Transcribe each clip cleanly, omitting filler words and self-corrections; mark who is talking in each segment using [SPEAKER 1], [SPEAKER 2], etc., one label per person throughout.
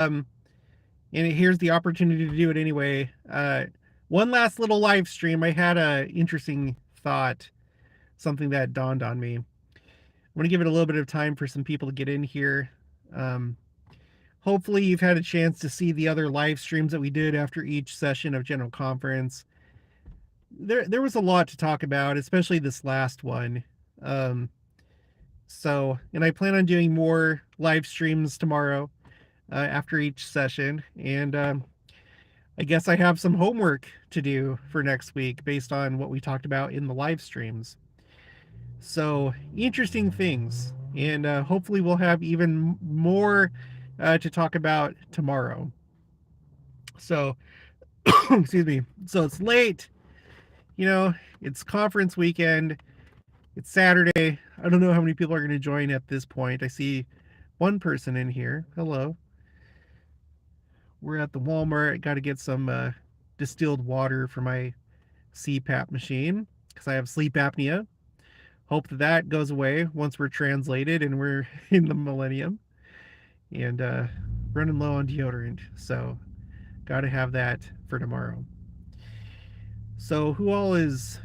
[SPEAKER 1] and here's the opportunity to do it anyway. One last little live stream. I had a interesting thought, something that dawned on me. I want to give it a little bit of time for some people to get in here. Um, Hopefully, you've had a chance to see the other live streams that we did after each session of General Conference. There was a lot to talk about, especially this last one. Um, and I plan on doing more live streams tomorrow after each session. And I guess I have some homework to do for next week based on what we talked about in the live streams. So, interesting things. And hopefully, we'll have even more to talk about tomorrow. So, excuse me. So, it's late. It's conference weekend. It's Saturday. I don't know how many people are going to join at this point. I see one person in here. Hello. We're at the Walmart. Got to get some distilled water for my CPAP machine because I have sleep apnea. Hope that goes away once we're translated and we're in the millennium. And running low on deodorant. So got to have that for tomorrow. So who all is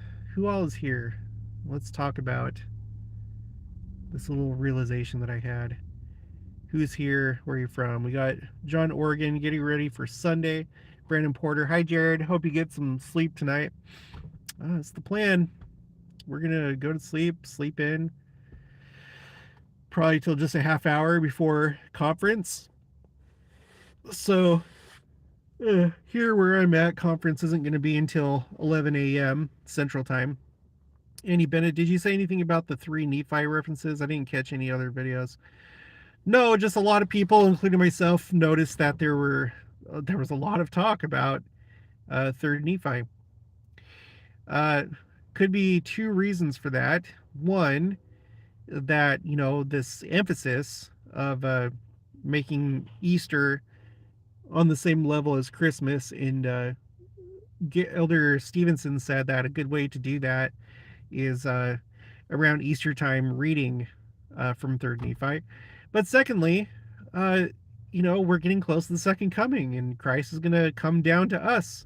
[SPEAKER 1] here? Let's talk about this little realization that I had. Who's here? Where are you from? We got John Oregon getting ready for Sunday. Brandon Porter. Hi, Jared. Hope you get some sleep tonight. That's the plan. We're going to go to sleep in. Probably till just a half hour before conference. So, here where I'm at, conference isn't going to be until 11 a.m. Central Time. Annie Bennett, did you say anything about the 3 Nephi references? I didn't catch any other videos. No, just a lot of people, including myself, noticed that there was a lot of talk about 3rd Nephi. Could be 2 reasons for that. One, that this emphasis of making Easter on the same level as Christmas, and Elder Stevenson said that a good way to do that is around Easter time reading from 3rd Nephi. But secondly, we're getting close to the second coming, and Christ is going to come down to us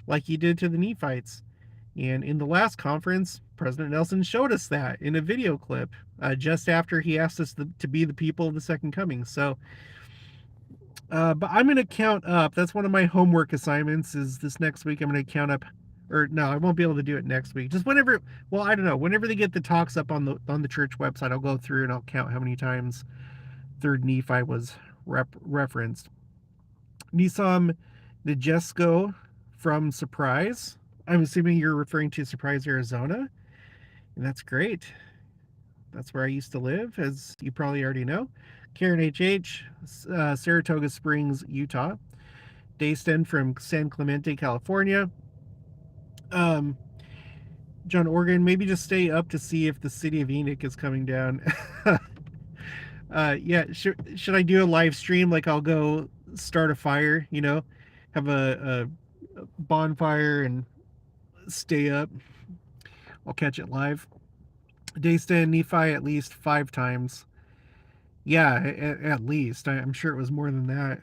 [SPEAKER 1] like he did to the Nephites. And in the last conference, President Nelson showed us that in a video clip just after he asked us to be the people of the second coming. So, but I'm going to count up. That's one of my homework assignments is this next week. I'm going to count up, or no, I won't be able to do it next week. Just whenever, well, I don't know, whenever they get the talks up on the church website, I'll go through and I'll count how many times 3rd Nephi was referenced. Nisam Najesco from Surprise. I'm assuming you're referring to Surprise, Arizona, and that's great. That's where I used to live, as you probably already know. Karen HH, Saratoga Springs, Utah. Daysten from San Clemente, California. John Oregon, maybe just stay up to see if the city of Enoch is coming down. Yeah, should I do a live stream? Like I'll go start a fire, have a bonfire and stay up. I'll catch it live. Daysten Nephi at least 5 times. Yeah, at least. I'm sure it was more than that.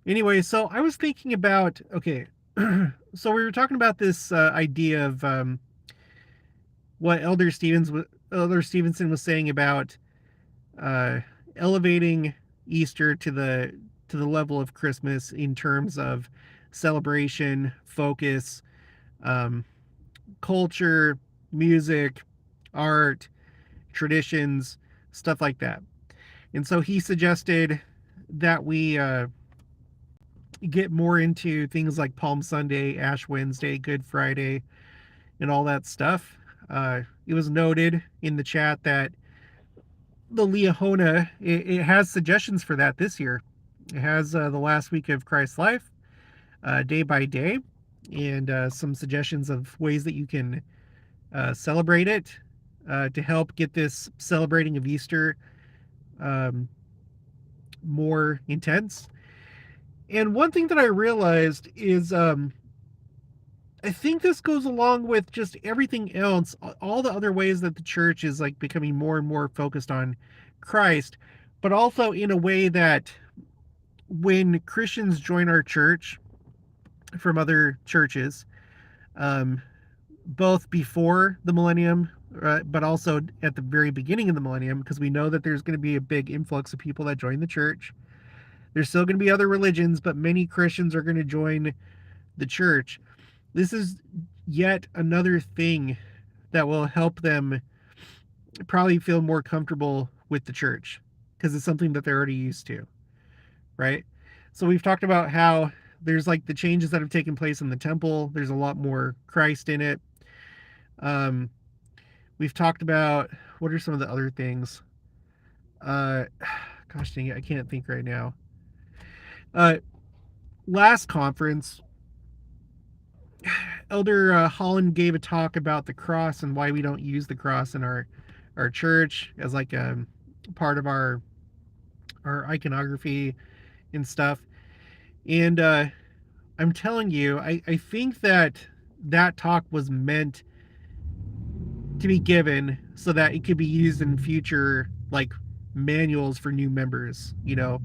[SPEAKER 1] Anyway, so I was thinking about, okay, so we were talking about this idea of what Elder Stevenson was saying about elevating Easter to the level of Christmas in terms of celebration, focus, culture, music, art, traditions, stuff like that. And so he suggested that we get more into things like Palm Sunday, Ash Wednesday, Good Friday, and all that stuff. It was noted in the chat that the Liahona, it has suggestions for that this year. It has the last week of Christ's life, day by day, and some suggestions of ways that you can celebrate it to help get this celebrating of Easter more intense. And one thing that I realized is I think this goes along with just everything else, all the other ways that the church is like becoming more and more focused on Christ, but also in a way that when Christians join our church from other churches, um, both before the millennium, but also at the very beginning of the millennium, because we know that there's going to be a big influx of people that join the church. There's still going to be other religions, but many Christians are going to join the church. This is yet another thing that will help them probably feel more comfortable with the church because it's something that they're already used to, right? So we've talked about how there's like the changes that have taken place in the temple. There's a lot more Christ in it. Um, we've talked about what are some of the other things. Uh, Gosh dang it, I can't think right now. Uh, Last conference, Elder Holland gave a talk about the cross and why we don't use the cross in our church as like a part of our iconography and stuff. And I'm telling you, I think that that talk was meant to be given so that it could be used in future like manuals for new members, you know,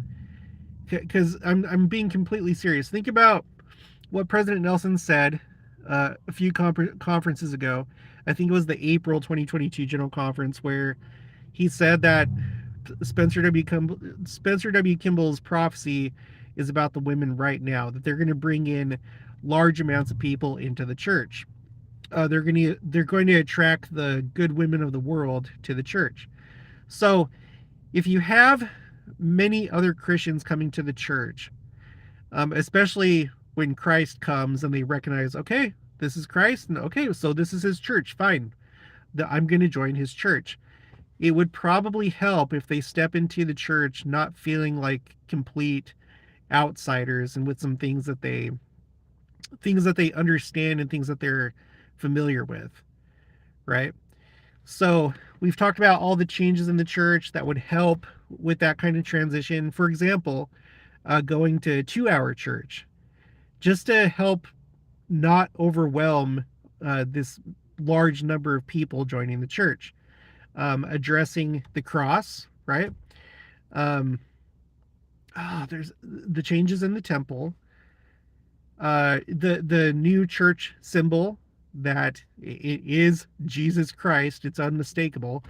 [SPEAKER 1] because I'm being completely serious. Think about what President Nelson said a few conferences ago. I think it was the April 2022 General Conference where he said that Spencer W. Kimball's prophecy is about the women right now, that they're going to bring in large amounts of people into the church. They're going to attract the good women of the world to the church. So if you have many other Christians coming to the church, especially when Christ comes and they recognize, okay, this is Christ, and okay, so this is his church, fine, I'm going to join his church. It would probably help if they step into the church not feeling like complete outsiders and with some things that they understand and things that they're familiar with, right? So we've talked about all the changes in the church that would help with that kind of transition. For example, going to 2-hour church, just to help not overwhelm this large number of people joining the church. Addressing the cross, right? There's the changes in the temple, the new church symbol that it is Jesus Christ. It's unmistakable.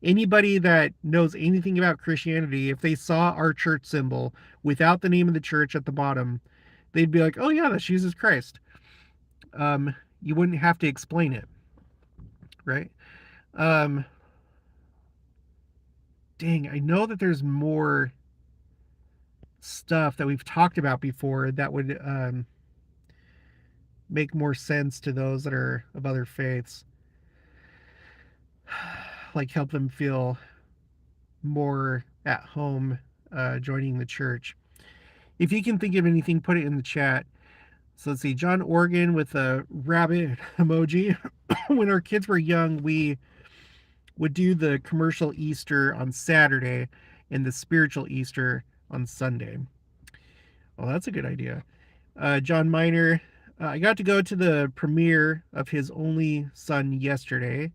[SPEAKER 1] Anybody that knows anything about Christianity, if they saw our church symbol without the name of the church at the bottom, they'd be like, "Oh yeah, that's Jesus Christ." You wouldn't have to explain it, right? Um, Dang, I know that there's more stuff that we've talked about before that would make more sense to those that are of other faiths, like help them feel more at home joining the church. If you can think of anything, put it in the chat. So let's see, John Organ with a rabbit emoji. When our kids were young, we would do the commercial Easter on Saturday and the spiritual Easter on Sunday. Well, that's a good idea. John Miner, I got to go to the premiere of His Only Son yesterday.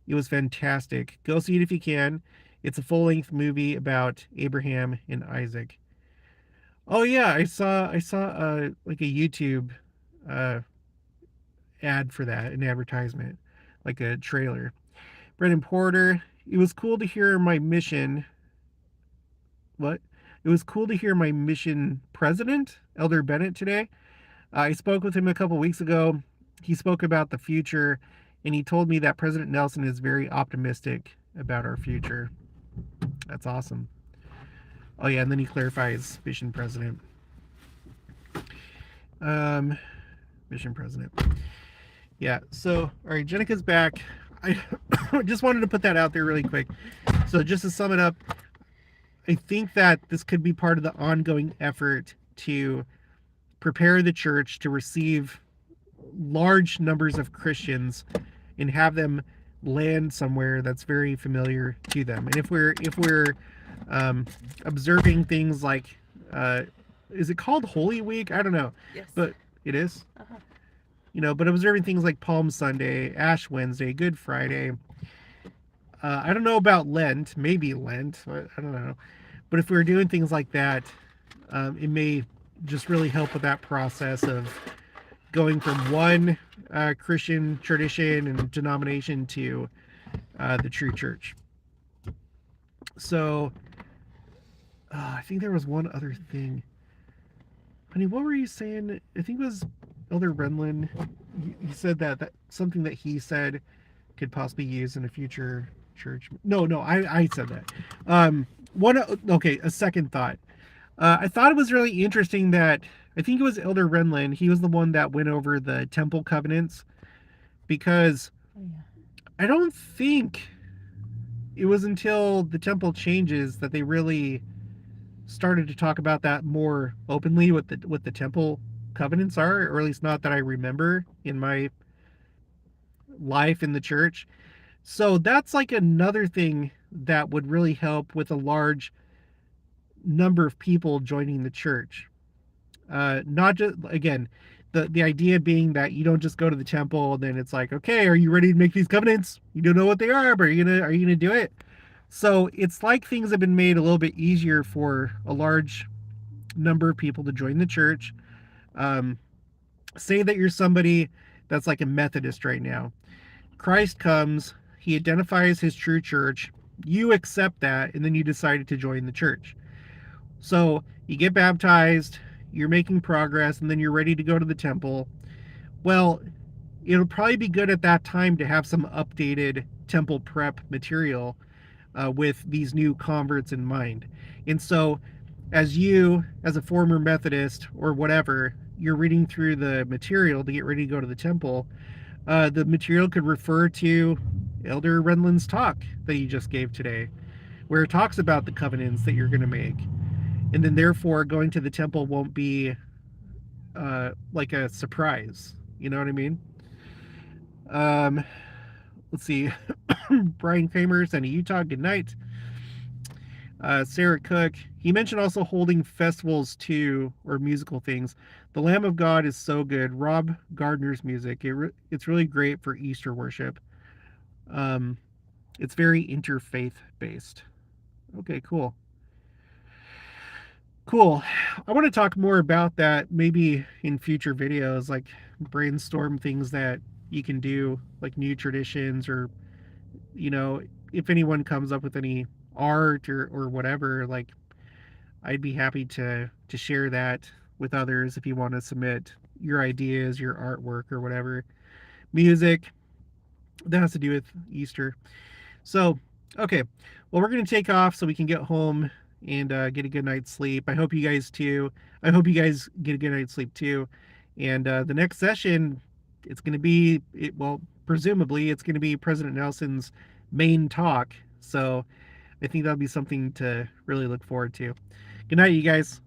[SPEAKER 1] It was fantastic. Go see it if you can. It's a full-length movie about Abraham and Isaac. Oh yeah, I saw like a YouTube uh, ad for that, an advertisement, like a trailer. Brendan Porter, it was cool to hear my mission. What? It was cool to hear my mission president, Elder Bennett, today. I spoke with him a couple weeks ago. He spoke about the future, and he told me that President Nelson is very optimistic about our future. That's awesome. Oh yeah, and then he clarifies mission president. Mission president. Yeah, so, all right, Jenica's back. I just wanted to put that out there really quick. So just to sum it up, I think that this could be part of the ongoing effort to prepare the church to receive large numbers of Christians and have them land somewhere that's very familiar to them. And if we're observing things like, is it called Holy Week? I don't know.
[SPEAKER 2] Yes.
[SPEAKER 1] But it is.
[SPEAKER 2] Uh-huh.
[SPEAKER 1] You know, but observing things like Palm Sunday, Ash Wednesday, Good Friday. I don't know about Lent, maybe Lent, I don't know. But if we were doing things like that, It may just really help with that process of going from one Christian tradition and denomination to the true church. So I think there was one other thing. Honey, what were you saying? I think it was Elder Renlin. He said that something that he said could possibly use in a future church. No, I said that. Okay, a second thought. I thought it was really interesting that I think it was Elder Renlin. He was the one that went over the temple covenants because I don't think it was until the temple changes that they really started to talk about that more openly, what the temple covenants are, or at least not that I remember in my life in the church. So that's like another thing that would really help with a large number of people joining the church. Not just, again, the idea being that you don't just go to the temple and then it's like, okay, are you ready to make these covenants? You don't know what they are, but are you gonna do it? So it's like things have been made a little bit easier for a large number of people to join the church. Um, Say that you're somebody that's like a Methodist right now. Christ comes, he identifies his true church, you accept that, and then you decided to join the church. So you get baptized, you're making progress, and then you're ready to go to the temple. Well, it'll probably be good at that time to have some updated temple prep material with these new converts in mind. And so, as a former Methodist or whatever, you're reading through the material to get ready to go to the temple, the material could refer to Elder Renlin's talk that he just gave today, where it talks about the covenants that you're going to make. And then, therefore, going to the temple won't be like a surprise. You know what I mean? Um, let's see. Brian Kramer sent a Utah. Good night. Sarah Cook, he mentioned also holding festivals too, or musical things. The Lamb of God is so good. Rob Gardner's music, it's really great for Easter worship. Um, it's very interfaith based. Okay, cool. Cool. I want to talk more about that maybe in future videos, like brainstorm things that you can do, like new traditions, or, you know, if anyone comes up with any art or whatever, like I'd be happy to share that with others if you want to submit your ideas, your artwork, or whatever. Music that has to do with Easter. So, okay, well, we're gonna take off so we can get home and get a good night's sleep. I hope you guys too. I hope you guys get a good night's sleep too. And the next session, it's gonna be well, presumably it's gonna be President Nelson's main talk. So I think that'll be something to really look forward to. Good night, you guys.